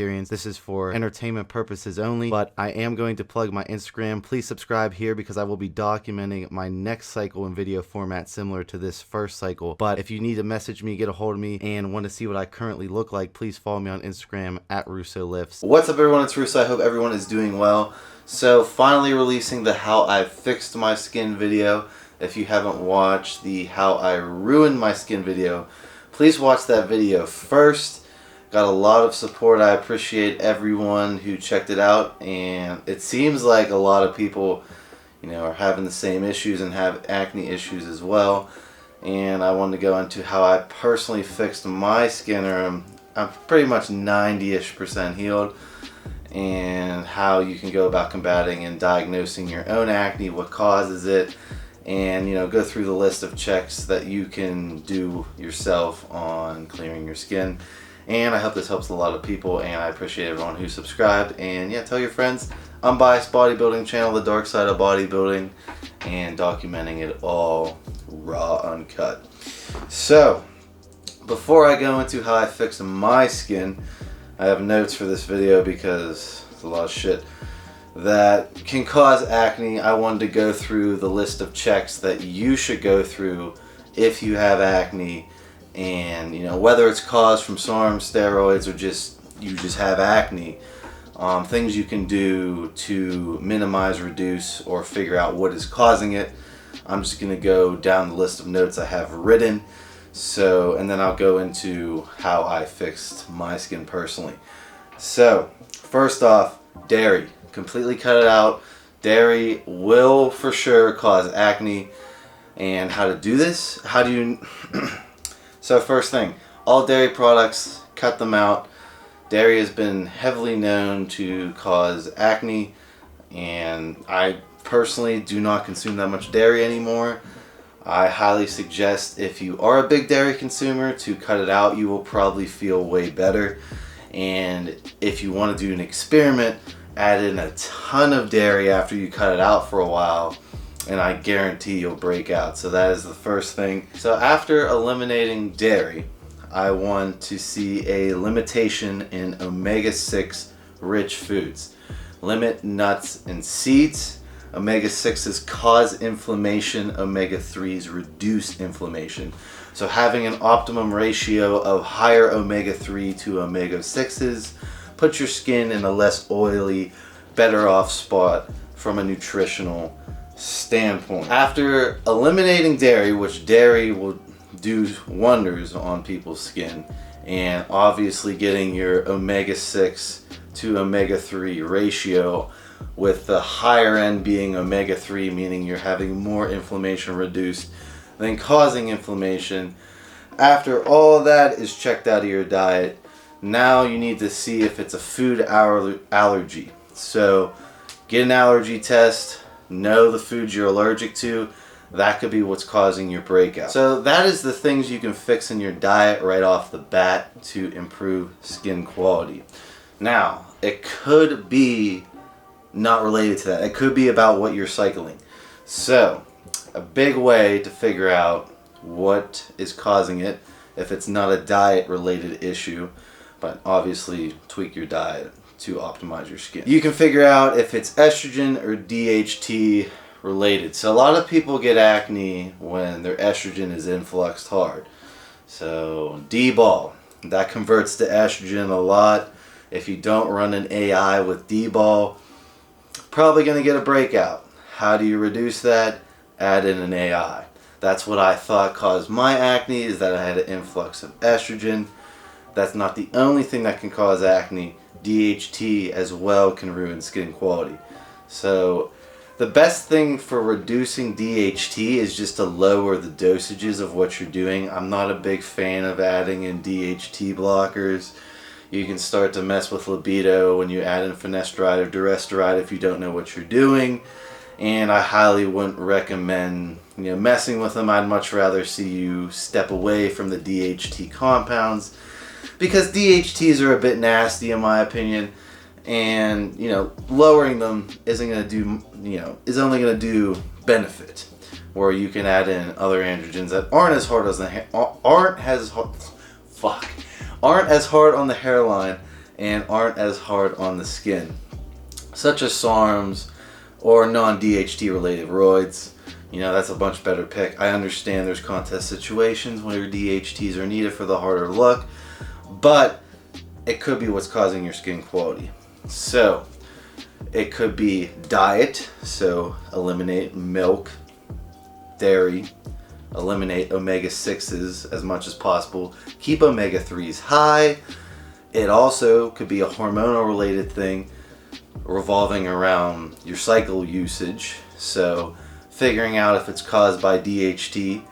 experience. This is for entertainment purposes only, but I am going to plug my Instagram. Please subscribe here because I will be documenting my next cycle in video format similar to this first cycle. But if you need to message me, get a hold of me, and want to see what I currently look like, please follow me on Instagram at RussoLifts. What's up, everyone? It's Russo. I hope everyone is doing well. So finally releasing the How I Fixed My Skin video. If you haven't watched the How I Ruined My Skin video, please watch that video first. Got a lot of support. I appreciate everyone who checked it out, and it seems like a lot of people, are having the same issues and have acne issues as well. And I wanted to go into how I personally fixed my skin, or I'm pretty much 90-ish% healed, and how you can go about combating and diagnosing your own acne, what causes it, and go through the list of checks that you can do yourself on clearing your skin. And I hope this helps a lot of people, and I appreciate everyone who subscribed. And yeah, tell your friends. Unbiased bodybuilding channel, the dark side of bodybuilding, and documenting it all raw, uncut. So before I go into how I fixed my skin, I have notes for this video because it's a lot of shit that can cause acne. I wanted to go through the list of checks that you should go through if you have acne, and whether it's caused from SARMS steroids or you just have acne, things you can do to minimize, reduce, or figure out what is causing it. I'm just going to go down the list of notes I have written. And then I'll go into how I fixed my skin personally. So first off, dairy. Completely cut it out. Dairy will for sure cause acne. And how to do this? How do you... So first thing, all dairy products, cut them out. Dairy has been heavily known to cause acne, and I personally do not consume that much dairy anymore. I highly suggest, if you are a big dairy consumer, to cut it out. You will probably feel way better. And if you want to do an experiment, add in a ton of dairy after you cut it out for a while, and I guarantee you'll break out. So that is the first thing. So after eliminating dairy, I want to see a limitation in omega-6 rich foods. Limit nuts and seeds. Omega-6s cause inflammation, omega-3s reduce inflammation. So having an optimum ratio of higher omega-3 to omega-6s puts your skin in a less oily, better off spot from a nutritional standpoint. After eliminating dairy, which dairy will do wonders on people's skin, and obviously getting your omega-6 to omega-3 ratio, with the higher end being omega-3, meaning you're having more inflammation reduced than causing inflammation. After all of that is checked out of your diet, now you need to see if it's a food allergy. So get an allergy test, know the foods you're allergic to. That could be what's causing your breakout. So that is the things you can fix in your diet right off the bat to improve skin quality. Now, it could be not related to that. It could be about what you're cycling. So a big way to figure out what is causing it, if it's not a diet related issue, but obviously tweak your diet to optimize your skin. You can figure out if it's estrogen or DHT related. So a lot of people get acne when their estrogen is influxed hard. So D-ball, that converts to estrogen a lot. If you don't run an AI with D-ball, probably going to get a breakout. How do you reduce that? Add in an AI. That's what I thought caused my acne, is that I had an influx of estrogen. That's not the only thing that can cause acne. DHT as well can ruin skin quality. So the best thing for reducing DHT is just to lower the dosages of what you're doing. I'm not a big fan of adding in DHT blockers. You can start to mess with libido when you add in finasteride or durasteride if you don't know what you're doing. And I highly wouldn't recommend messing with them. I'd much rather see you step away from the DHT compounds, because DHTs are a bit nasty in my opinion. And lowering them isn't going to do, is only going to do benefit, where you can add in other androgens that aren't as hard on the hairline and aren't as hard on the skin, such as SARMS or non-DHT related roids. You know, that's a much better pick. I understand there's contest situations where DHTs are needed for the harder look, but it could be what's causing your skin quality. So it could be diet, so eliminate milk, dairy, eliminate omega-6s as much as possible, keep omega-3s high. It also could be a hormonal related thing revolving around your cycle usage, so figuring out if it's caused by DHT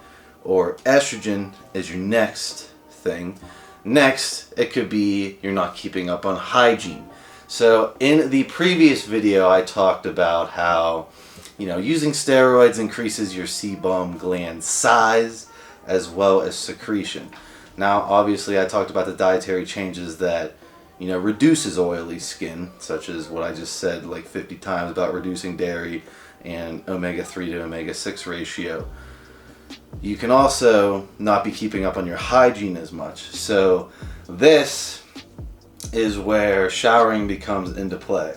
or estrogen is your next thing. Next, it could be you're not keeping up on hygiene. So in the previous video I talked about how, you know, using steroids increases your sebum gland size as well as secretion. Now obviously I talked about the dietary changes that, you know, reduces oily skin, such as what I just said like 50 times about reducing dairy and omega-3 to omega-6 ratio. You can also not be keeping up on your hygiene as much. So this is where showering becomes into play.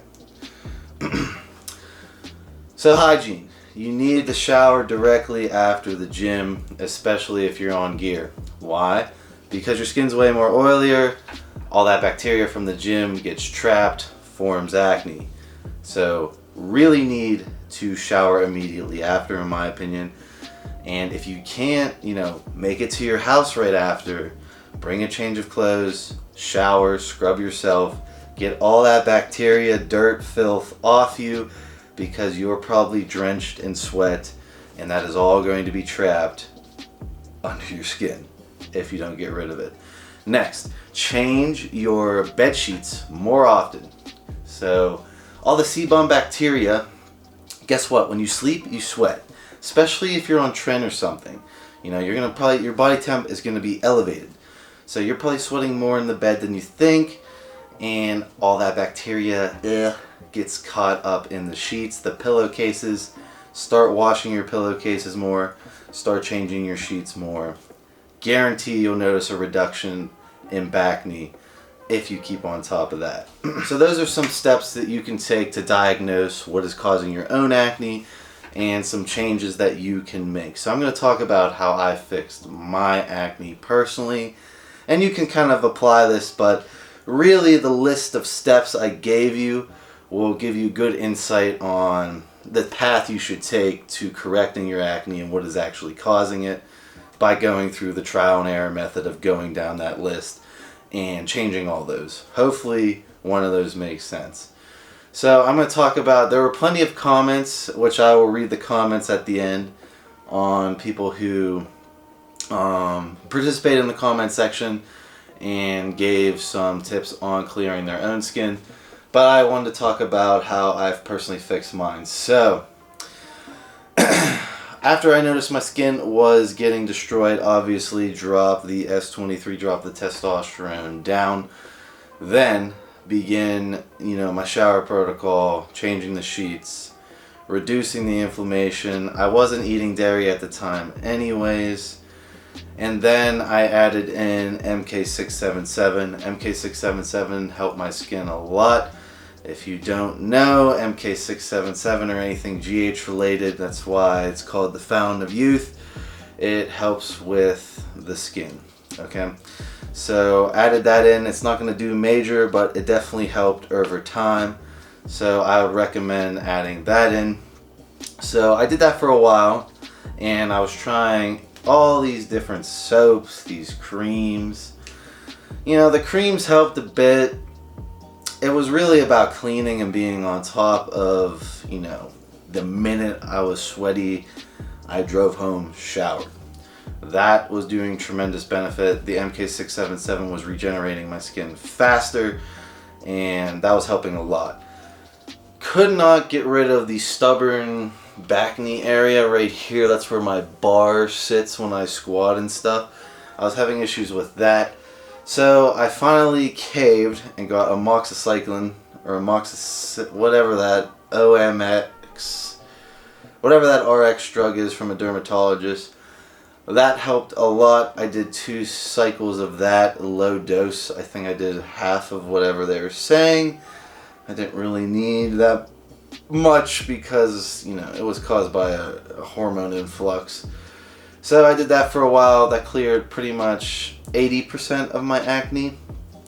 So hygiene. You need to shower directly after the gym, especially if you're on gear. Why? Because your skin's way more oilier. All that bacteria from the gym gets trapped, forms acne. So really need to shower immediately after, in my opinion. And if you can't, you know, make it to your house right after, bring a change of clothes, shower, scrub yourself, get all that bacteria, dirt, filth off you, because you're probably drenched in sweat, and that is all going to be trapped under your skin if you don't get rid of it. Next, change your bed sheets more often. So all the sebum bacteria, guess what? When you sleep, you sweat. Especially if you're on tren or something. You know, your body temp is gonna be elevated. So you're probably sweating more in the bed than you think, and all that bacteria gets caught up in the sheets, the pillowcases. Start washing your pillowcases more, start changing your sheets more. Guarantee you'll notice a reduction in acne if you keep on top of that. So those are some steps that you can take to diagnose what is causing your own acne and some changes that you can make. So I'm going to talk about how I fixed my acne personally, and you can kind of apply this, but really the list of steps I gave you will give you good insight on the path you should take to correcting your acne and what is actually causing it by going through the trial and error method of going down that list and changing all those. Hopefully one of those makes sense. So I'm going to talk about, there were plenty of comments, which I will read the comments at the end, on people who participated in the comment section and gave some tips on clearing their own skin. But I wanted to talk about how I've personally fixed mine. So after I noticed my skin was getting destroyed, obviously drop the S23, drop the testosterone down, then begin, you know, my shower protocol, changing the sheets, reducing the inflammation. I wasn't eating dairy at the time anyways, and then I added in MK677. MK677 helped my skin a lot. If you don't know MK677 or anything GH related, that's why it's called the Fountain of Youth. It helps with the skin. Okay, so added that in. It's not going to do major, but it definitely helped over time, so I would recommend adding that in. So I did that for a while, and I was trying all these different soaps, these creams. You know, the creams helped a bit. It was really about cleaning and being on top of, you know, the minute I was sweaty, I drove home, showered. That was doing tremendous benefit. The MK677 was regenerating my skin faster, and that was helping a lot. Could not get rid of the stubborn back knee area right here. That's where my bar sits when I squat and stuff. I was having issues with that. So I finally caved and got amoxicillin, or whatever that OMX, whatever that RX drug is from a dermatologist. That helped a lot. I did 2 cycles of that, low dose. I think I did half of whatever they were saying. I didn't really need that much because, you know, it was caused by a hormone influx. So I did that for a while. That cleared pretty much 80% of my acne.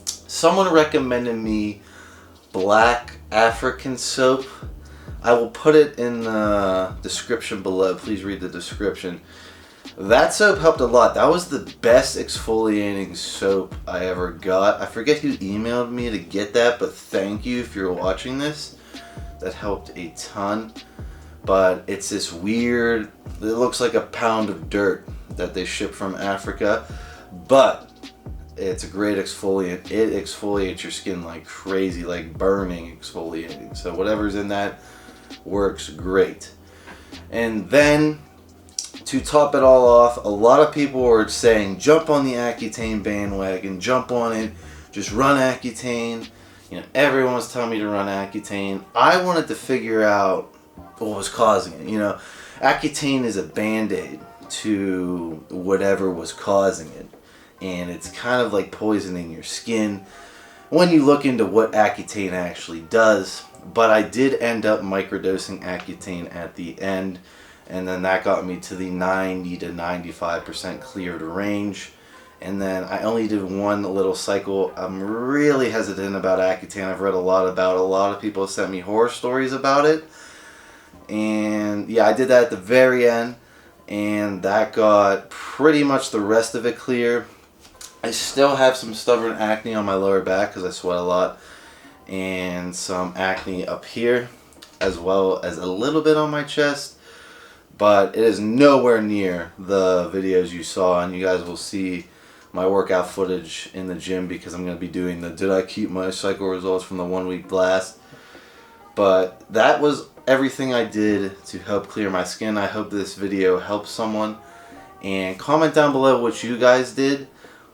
Someone recommended me black African soap. I will put it in the description below. Please read the description. That soap helped a lot. That was the best exfoliating soap I ever got. I forget who emailed me to get that, but thank you if you're watching this. That helped a ton. But it's this weird, it looks like a pound of dirt that they ship from Africa, but it's a great exfoliant. It exfoliates your skin like crazy, like burning exfoliating. So whatever's in that works great. And then to top it all off, a lot of people were saying jump on the Accutane bandwagon, jump on it, just run Accutane. You know, everyone was telling me to run Accutane. I wanted to figure out what was causing it. You know, Accutane is a band-aid to whatever was causing it, and it's kind of like poisoning your skin when you look into what Accutane actually does. But I did end up microdosing Accutane at the end, and then that got me to the 90 to 95% cleared range. And then I only did 1 little cycle. I'm really hesitant about Accutane. I've read a lot about it. A lot of people have sent me horror stories about it. And yeah, I did that at the very end, and that got pretty much the rest of it clear. I still have some stubborn acne on my lower back because I sweat a lot, and some acne up here, as well as a little bit on my chest, but it is nowhere near the videos you saw, and you guys will see my workout footage in the gym because I'm going to be doing the did I keep my cycle results from the 1 week blast. But that was everything I did to help clear my skin. I hope this video helps someone, and comment down below what you guys did.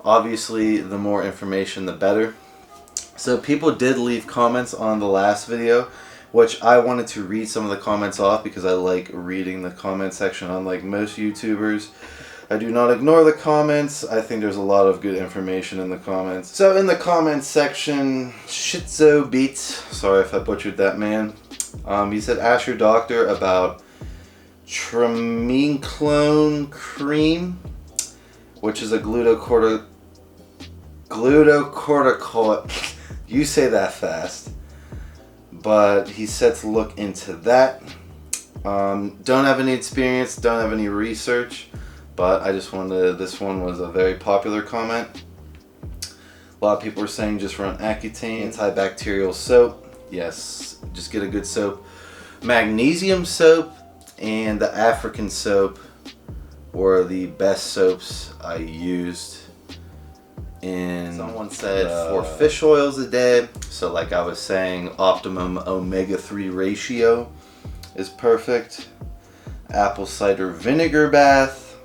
Obviously, the more information the better. So people did leave comments on the last video, which I wanted to read some of the comments off because I like reading the comment section. Unlike most YouTubers, I do not ignore the comments. I think there's a lot of good information in the comments. So in the comments section, Shitzo Beats, sorry if I butchered that, man. He said ask your doctor about Treminclone cream, which is a glucocorticoid. You say that fast. But he said to look into that. Don't have any experience, don't have any research, but I just wanted, this one was a very popular comment. A lot of people are saying just run Accutane, antibacterial soap. Yes, just get a good soap. Magnesium soap and the African soap were the best soaps I used. And someone said 4 fish oils a day. So like I was saying, optimum omega-3 ratio is perfect. Apple cider vinegar bath.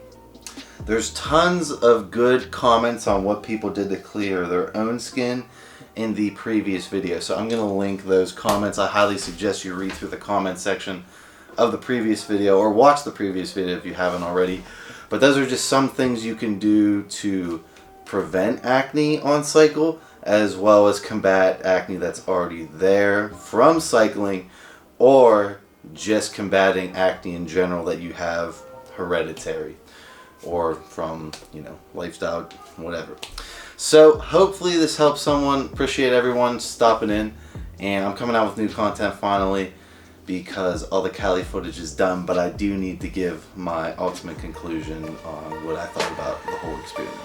There's tons of good comments on what people did to clear their own skin in the previous video. So I'm going to link those comments. I highly suggest you read through the comment section of the previous video, or watch the previous video if you haven't already. But those are just some things you can do to prevent acne on cycle, as well as combat acne that's already there from cycling, or just combating acne in general that you have hereditary or from, you know, lifestyle, whatever. So hopefully this helps someone. Appreciate everyone stopping in, and I'm coming out with new content finally because all the Cali footage is done, but I do need to give my ultimate conclusion on what I thought about the whole experiment.